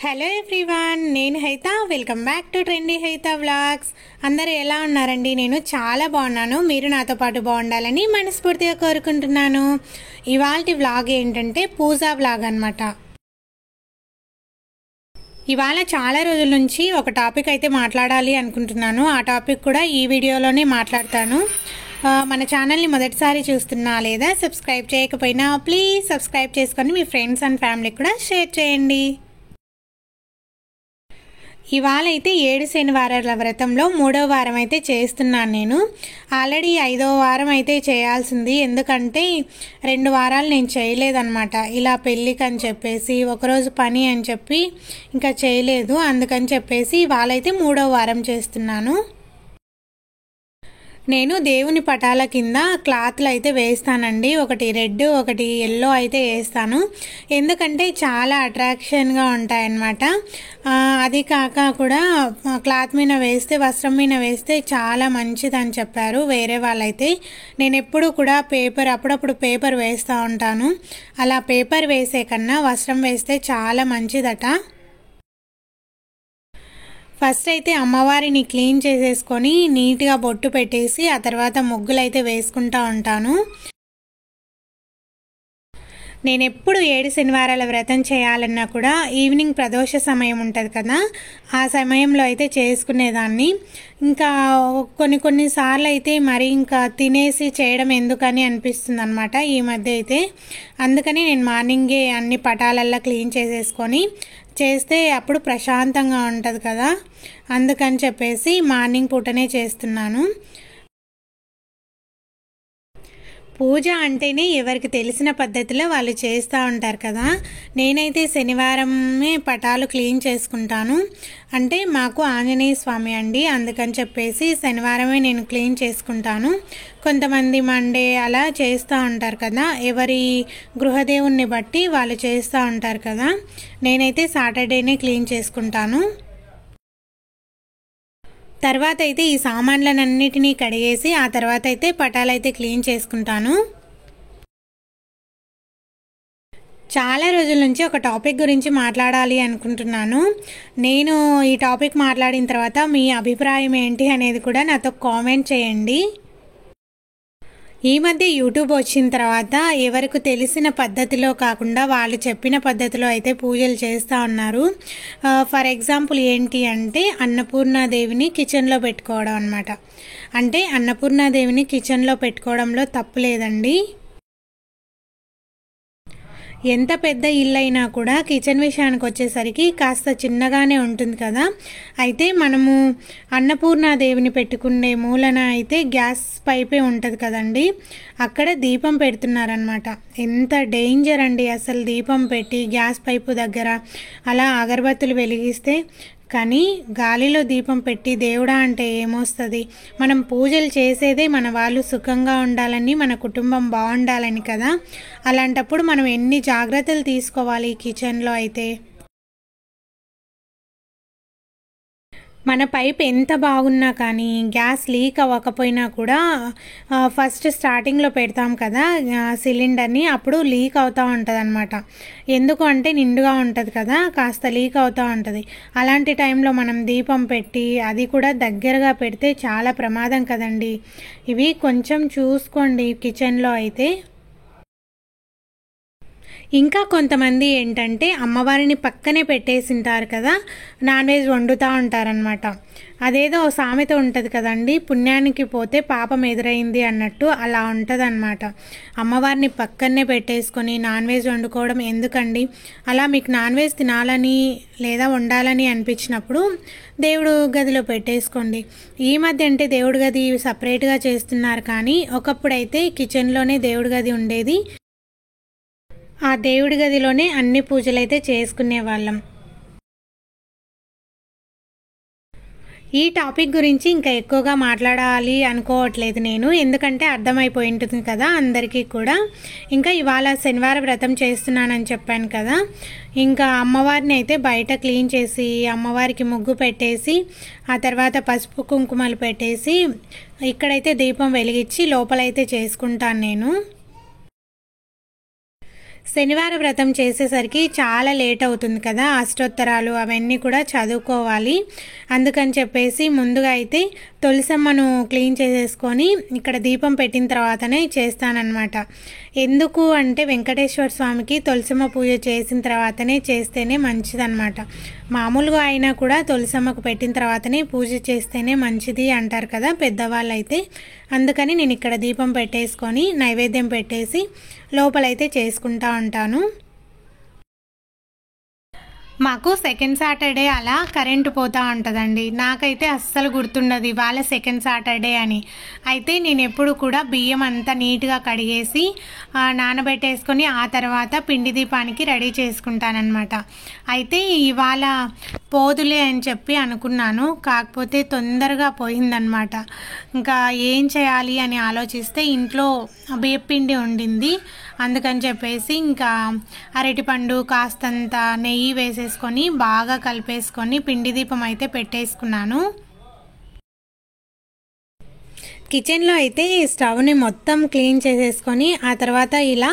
Hello everyone, నేను Haitha. Welcome back to trendy Haitha vlogs. అందరూ ఎలా ఉన్నారండి? నేను చాలా బాగున్నాను. మీరు నాతో పాటు బాగుండాలని మనస్ఫూర్తిగా కోరుకుంటున్నాను. ఇవాల్టి వ్లాగ్ ఏంటంటే పూజా వ్లాగ్ అనమాట. ఇవాళ చాలా రోజుల నుంచి ఒక టాపిక్ అయితే మాట్లాడాలి అనుకుంటున్నాను. ఆ టాపిక్ కూడా ఈ వీడియోలోనే మాట్లాడతాను. మన ఛానల్ని మొదటిసారి చూస్తున్నా లేదా సబ్స్క్రైబ్ చేయకపోయినా ప్లీజ్ సబ్స్క్రైబ్ చేసుకొని మీ ఫ్రెండ్స్ అండ్ ఫ్యామిలీకి కూడా షేర్ చేయండి. ఇవాళ అయితే 7 శనివారాల వ్రతంలో 3వ వారం అయితే చేస్తున్నాను. నేను ఆల్రెడీ 5వ వారం అయితే చేయాల్సింది, ఎందుకంటే 2 వారాలు నేను చేయలేదన్నమాట. ఇలా పెళ్ళికి అని చెప్పేసి, ఒకరోజు పని అని చెప్పి ఇంకా చేయలేదు. అందుకని చెప్పేసి ఇవాళ అయితే 3వ వారం చేస్తున్నాను. నేను దేవుని పటాల కింద క్లాత్లు అయితే వేస్తానండి. ఒకటి రెడ్, ఒకటి ఎల్లో అయితే వేస్తాను. ఎందుకంటే చాలా అట్రాక్షన్గా ఉంటాయన్నమాట. అది కాక కూడా క్లాత్ మీద వేస్తే, వస్త్రం మీద వేస్తే చాలా మంచిదని చెప్పారు వేరే వాళ్ళైతే. నేను ఎప్పుడు కూడా అప్పుడప్పుడు పేపర్ వేస్తూ ఉంటాను. అలా పేపర్ వేసే కన్నా వస్త్రం వేస్తే చాలా మంచిదట. ఫస్ట్ అయితే అమ్మవారిని క్లీన్ చేసేసుకొని నీట్గా బొట్టు పెట్టేసి ఆ తర్వాత ముగ్గులు అయితే వేసుకుంటూ ఉంటాను. నేను ఎప్పుడు 7 శనివారాల వ్రతం చేయాలన్నా కూడా ఈవినింగ్ ప్రదోష సమయం ఉంటుంది కదా, ఆ సమయంలో అయితే చేసుకునేదాన్ని. ఇంకా కొన్నిసార్లు అయితే మరి ఇంకా తినేసి చేయడం ఎందుకని అనిపిస్తుంది అనమాట ఈ మధ్య అయితే. అందుకని నేను మార్నింగే అన్ని పటాలల్లా క్లీన్ చేసేసుకొని చేస్తే అప్పుడు ప్రశాంతంగా ఉంటుంది కదా, అందుకని చెప్పేసి మార్నింగ్ పూటనే చేస్తున్నాను. పూజ అంటేనే ఎవరికి తెలిసిన పద్ధతిలో వాళ్ళు చేస్తూ ఉంటారు కదా. నేనైతే శనివారమే పటాలు క్లీన్ చేసుకుంటాను. అంటే మాకు ఆంజనేయ స్వామి అండి, అందుకని చెప్పేసి శనివారమే నేను క్లీన్ చేసుకుంటాను. కొంతమంది మండే అలా చేస్తూ ఉంటారు కదా, ఎవరి గృహదేవుణ్ణి బట్టి వాళ్ళు చేస్తూ ఉంటారు కదా. నేనైతే సాటర్డేనే క్లీన్ చేసుకుంటాను. తర్వాత అయితే ఈ సామాన్లన్నిటినీ కడిగేసి ఆ తర్వాత అయితే పటాలైతే క్లీన్ చేసుకుంటాను. చాలా రోజుల నుంచి ఒక టాపిక్ గురించి మాట్లాడాలి అనుకుంటున్నాను. నేను ఈ టాపిక్ మాట్లాడిన తర్వాత మీ అభిప్రాయం ఏంటి అనేది కూడా నాతో కామెంట్ చేయండి. ఈ మధ్య యూట్యూబ్ వచ్చిన తర్వాత ఎవరికి తెలిసిన పద్ధతిలో కాకుండా వాళ్ళు చెప్పిన పద్ధతిలో అయితే పూజలు చేస్తూ ఉన్నారు. ఫర్ ఎగ్జాంపుల్ ఏంటి అంటే అన్నపూర్ణాదేవిని కిచెన్లో పెట్టుకోవడం అనమాట. అంటే అన్నపూర్ణాదేవిని కిచెన్లో పెట్టుకోవడంలో తప్పు లేదండి. ఎంత పెద్ద ఇల్లు అయినా కూడా కిచెన్ విషయానికి వచ్చేసరికి కాస్త చిన్నగానే ఉంటుంది కదా. అయితే మనము అన్నపూర్ణాదేవిని పెట్టుకునే మూలన అయితే గ్యాస్ పైపే ఉంటుంది కదండి, అక్కడ దీపం పెడుతున్నారనమాట. ఎంత డేంజర్ అండి అసలు, దీపం పెట్టి గ్యాస్ పైపు దగ్గర అలా అగరబత్తులు వెలిగిస్తే. కానీ గాలిలో దీపం పెట్టి దేవుడా అంటే ఏమొస్తుంది? మనం పూజలు చేసేదే మన వాళ్ళు సుఖంగా ఉండాలని, మన కుటుంబం బాగుండాలని కదా. అలాంటప్పుడు మనం ఎన్ని జాగ్రత్తలు తీసుకోవాలి కిచెన్లో అయితే. మన పైప్ ఎంత బాగున్నా కానీ గ్యాస్ లీక్ అవ్వకపోయినా కూడా ఫస్ట్ స్టార్టింగ్లో పెడతాం కదా సిలిండర్ని, అప్పుడు లీక్ అవుతూ ఉంటుంది అనమాట. ఎందుకు అంటే నిండుగా ఉంటుంది కదా, కాస్త లీక్ అవుతూ ఉంటుంది. అలాంటి టైంలో మనం దీపం పెట్టి అది కూడా దగ్గరగా పెడితే చాలా ప్రమాదం కదండి. ఇవి కొంచెం చూసుకోండి కిచెన్లో అయితే. ఇంకా కొంతమంది ఏంటంటే అమ్మవారిని పక్కనే పెట్టేసింటారు కదా, నాన్ వెజ్ వండుతూ ఉంటారనమాట. అదేదో సామెత ఉంటుంది కదండి, పుణ్యానికి పోతే పాపం ఎదురైంది అన్నట్టు అలా ఉంటుంది అనమాట. అమ్మవారిని పక్కనే పెట్టేసుకొని నాన్ వెజ్ వండుకోవడం ఎందుకండి? అలా మీకు నాన్ వెజ్ తినాలని లేదా వండాలని అనిపించినప్పుడు దేవుడు గదిలో పెట్టేసుకోండి. ఈ మధ్య అంటే దేవుడి గది సపరేట్గా చేస్తున్నారు, కానీ ఒకప్పుడైతే కిచెన్లోనే దేవుడి గది ఉండేది. ఆ దేవుడి గదిలోనే అన్ని పూజలైతే చేసుకునే వాళ్ళం. ఈ టాపిక్ గురించి ఇంకా ఎక్కువగా మాట్లాడాలి అనుకోవట్లేదు నేను, ఎందుకంటే అర్థమైపోయి ఉంటుంది కదా అందరికీ కూడా. ఇంకా ఇవాళ శనివారం వ్రతం చేస్తున్నానని చెప్పాను కదా, ఇంకా అమ్మవారిని అయితే బయట క్లీన్ చేసి అమ్మవారికి ముగ్గు పెట్టేసి ఆ తర్వాత పసుపు కుంకుమలు పెట్టేసి ఇక్కడైతే దీపం వెలిగించి లోపలైతే చేసుకుంటాను నేను. శనివారం వ్రతం చేసేసరికి చాలా లేట్ అవుతుంది కదా, అష్టోత్తరాలు అవన్నీ కూడా చదువుకోవాలి. అందుకని చెప్పేసి ముందుగా అయితే తులసమ్మను క్లీన్ చేసేసుకొని ఇక్కడ దీపం పెట్టిన తర్వాతనే చేస్తానన్నమాట. ఎందుకు అంటే వెంకటేశ్వర స్వామికి తులసమ్మ పూజ చేసిన తర్వాతనే చేస్తేనే మంచిదన్నమాట. మామూలుగా అయినా కూడా తులసమ్మకు పెట్టిన తర్వాతనే పూజ చేస్తేనే మంచిది అంటారు కదా పెద్దవాళ్ళు అయితే. అందుకని నేను ఇక్కడ దీపం పెట్టేసుకొని నైవేద్యం పెట్టేసి లోపలైతే చేసుకుంటా ఉంటాను. మాకు సెకండ్ సాటర్డే అలా కరెంటు పోతూ ఉంటుందండి. నాకైతే అస్సలు గుర్తుండదు ఇవాళ సెకండ్ సాటర్డే అని. అయితే నేను ఎప్పుడు కూడా బియ్యం అంతా నీట్గా కడిగేసి నానబెట్టేసుకొని ఆ తర్వాత పిండి దీపానికి రెడీ చేసుకుంటానన్నమాట. అయితే ఇవాళ పోదులే అని చెప్పి అనుకున్నాను, కాకపోతే తొందరగా పోయిందనమాట. ఇంకా ఏం చేయాలి అని ఆలోచిస్తే ఇంట్లో బియ్యపిండి ఉండింది. అందుకని చెప్పేసి ఇంకా అరటిపండు కాస్తంత నెయ్యి వేసేసుకొని బాగా కలిపేసుకొని పిండి దీపం అయితే పెట్టేసుకున్నాను. కిచెన్లో అయితే స్టవ్ని మొత్తం క్లీన్ చేసేసుకొని ఆ తర్వాత ఇలా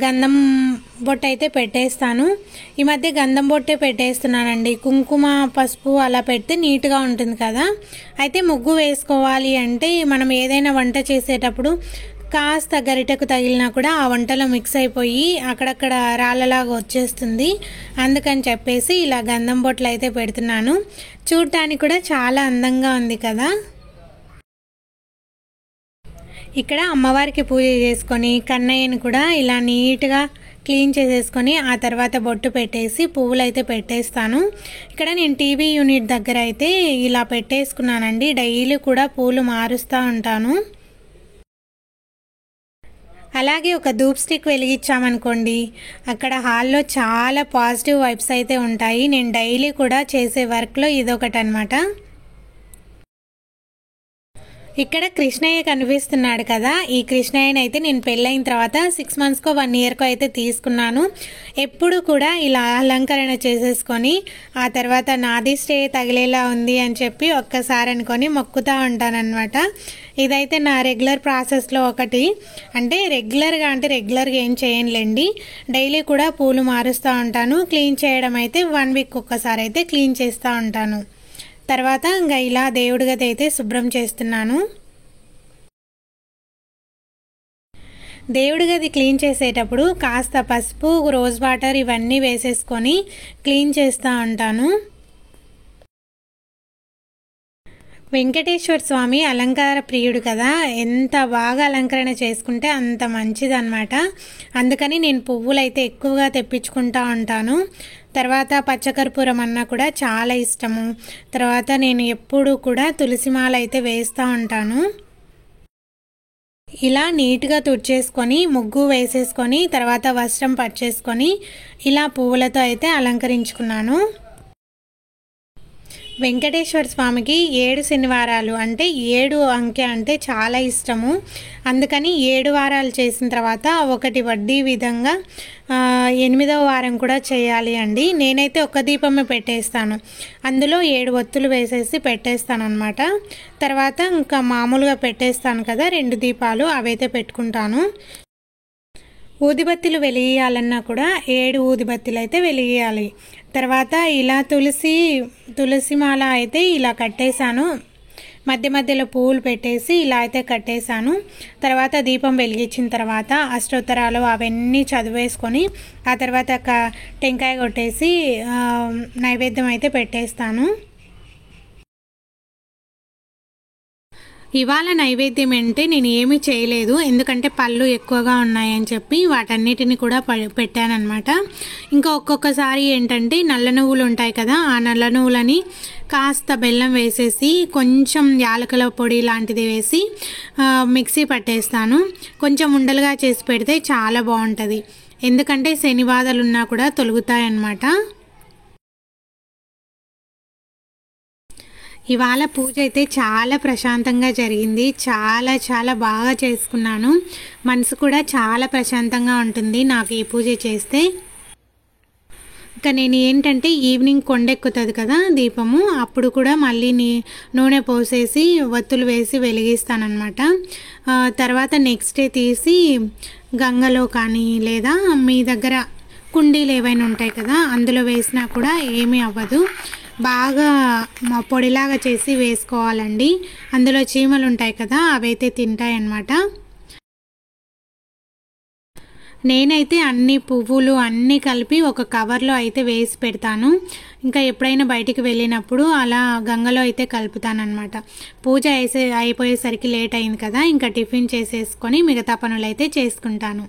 గంధం బొట్టు అయితే పెట్టేస్తాను. ఈ మధ్య గంధం బొట్టే పెట్టేస్తున్నానండి. కుంకుమ పసుపు అలా పెడితే నీట్గా ఉంటుంది కదా. అయితే ముగ్గు వేసుకోవాలి అంటే మనం ఏదైనా వంట చేసేటప్పుడు కాస్త గరిటెకు తగిలినా కూడా ఆ వంటలో మిక్స్ అయిపోయి అక్కడక్కడ రాళ్ళలాగా వచ్చేస్తుంది. అందుకని చెప్పేసి ఇలా గంధం బొట్లు అయితే పెడుతున్నాను. చూడటానికి కూడా చాలా అందంగా ఉంది కదా. ఇక్కడ అమ్మవారికి పూజ చేసుకొని కన్నయ్యని కూడా ఇలా నీట్గా క్లీన్ చేసేసుకొని ఆ తర్వాత బొట్టు పెట్టేసి పువ్వులు అయితే పెట్టేస్తాను. ఇక్కడ నేను టీవీ యూనిట్ దగ్గర అయితే ఇలా పెట్టేసుకున్నానండి. డైలీ కూడా పూలు మారుస్తూ ఉంటాను. అలాగే ఒక ధూప్ స్టిక్ వెలిగించామనుకోండి, అక్కడ హాల్లో చాలా పాజిటివ్ వైబ్స్ అయితే ఉంటాయి. నేను డైలీ కూడా చేసే వర్క్లో ఇదొకటి అనమాట. ఇక్కడ కృష్ణయ్య కనిపిస్తున్నాడు కదా, ఈ కృష్ణయ్యని అయితే నేను పెళ్ళైన తర్వాత 6 monthsకో 1 yearకో అయితే తీసుకున్నాను. ఎప్పుడు కూడా ఇలా అలంకరణ చేసేసుకొని ఆ తర్వాత నాది స్టే తగిలేలా ఉంది అని చెప్పి ఒక్కసారి అనుకొని మొక్కుతూ ఉంటానన్నమాట. ఇదైతే నా రెగ్యులర్ ప్రాసెస్లో ఒకటి. అంటే రెగ్యులర్గా ఏం చేయనులేండి, డైలీ కూడా పూలు మారుస్తూ ఉంటాను. క్లీన్ చేయడం అయితే 1 week ఒక్కసారి అయితే క్లీన్ చేస్తూ ఉంటాను. తర్వాత ఇంకా ఇలా దేవుడి గది అయితే శుభ్రం చేస్తున్నాను. దేవుడి గది క్లీన్ చేసేటప్పుడు కాస్త పసుపు, రోజ్ వాటర్ ఇవన్నీ వేసేసుకొని క్లీన్ చేస్తూ ఉంటాను. వెంకటేశ్వర స్వామి అలంకార ప్రియుడు కదా, ఎంత బాగా అలంకరణ చేసుకుంటే అంత మంచిదన్నమాట. అందుకని నేను పువ్వులు అయితే ఎక్కువగా తెప్పించుకుంటూ ఉంటాను. తర్వాత పచ్చకర్పూరం అన్నా కూడా చాలా ఇష్టము. తర్వాత నేను ఎప్పుడు కూడా తులసిమాల అయితే వేస్తూ ఉంటాను. ఇలా నీట్గా తుడిచేసుకొని ముగ్గు వేసేసుకొని తర్వాత వస్త్రం పట్టేసుకొని ఇలా పువ్వులతో అయితే అలంకరించుకున్నాను. వెంకటేశ్వర స్వామికి 7 శనివారాలు అంటే 7 అంకె అంటే చాలా ఇష్టము. అందుకని 7 వారాలు చేసిన తర్వాత ఒకటి వడ్డీ విధంగా 8వ వారం కూడా చేయాలి అండి. నేనైతే ఒక దీపమే పెట్టేస్తాను, అందులో 7 ఒత్తులు వేసేసి పెట్టేస్తాను అనమాట. తర్వాత ఇంకా మామూలుగా పెట్టేస్తాను కదా 2 దీపాలు, అవైతే పెట్టుకుంటాను. ఊదిబత్తులు వెలిగియాలన్నా కూడా 7 ఊదిబత్తులు అయితే వెలిగియాలి. తర్వాత ఇలా తులసిమాల అయితే ఇలా కట్టేశాను. మధ్య మధ్యలో పువ్వులు పెట్టేసి ఇలా అయితే కట్టేశాను. తర్వాత దీపం వెలిగించిన తర్వాత అష్టోత్తరాలు అవన్నీ చదివేసుకొని ఆ తర్వాత టెంకాయ కొట్టేసి నైవేద్యం అయితే పెట్టేస్తాను. ఇవాళ నైవేద్యం అంటే నేను ఏమీ చేయలేదు, ఎందుకంటే పళ్ళు ఎక్కువగా ఉన్నాయని చెప్పి వాటన్నిటిని కూడా పెట్టానన్నమాట. ఇంకా ఒక్కొక్కసారి ఏంటంటే నల్ల నువ్వులు ఉంటాయి కదా, ఆ నల్ల నువ్వులని కాస్త బెల్లం వేసేసి కొంచెం యాలకుల పొడి లాంటిది వేసి మిక్సీ పట్టేస్తాను. కొంచెం ఉండలుగా చేసి పెడితే చాలా బాగుంటుంది, ఎందుకంటే శని బాధలు ఉన్నా కూడా తొలగుతాయన్నమాట. ఇవాళ పూజ అయితే చాలా ప్రశాంతంగా జరిగింది. చాలా బాగా చేసుకున్నాను. మనసు కూడా చాలా ప్రశాంతంగా ఉంటుంది నాకు ఈ పూజ చేస్తే. ఇంకా నేను ఏంటంటే ఈవినింగ్ కొండెక్కుతుంది కదా దీపము, అప్పుడు కూడా మళ్ళీ నూనె పోసేసి వత్తులు వేసి వెలిగిస్తానన్నమాట. తర్వాత నెక్స్ట్ డే తీసి గంగలో కానీ లేదా మీ దగ్గర కుండీలు ఏవైనా ఉంటాయి కదా అందులో వేసినా కూడా ఏమీ అవ్వదు. బాగా పొడిలాగా చేసి వేసుకోవాలండి. అందులో చీమలు ఉంటాయి కదా అవైతే తింటాయి అన్నమాట. నేనైతే అన్ని పువ్వులు అన్నీ కలిపి ఒక కవర్లో అయితే వేసి పెడతాను. ఇంకా ఎప్పుడైనా బయటికి వెళ్ళినప్పుడు అలా గంగలో అయితే కలుపుతానన్నమాట. పూజ అయిపోయేసరికి లేట్ అయింది కదా, ఇంకా టిఫిన్ చేసేసుకొని మిగతా పనులు అయితే చేసుకుంటాను.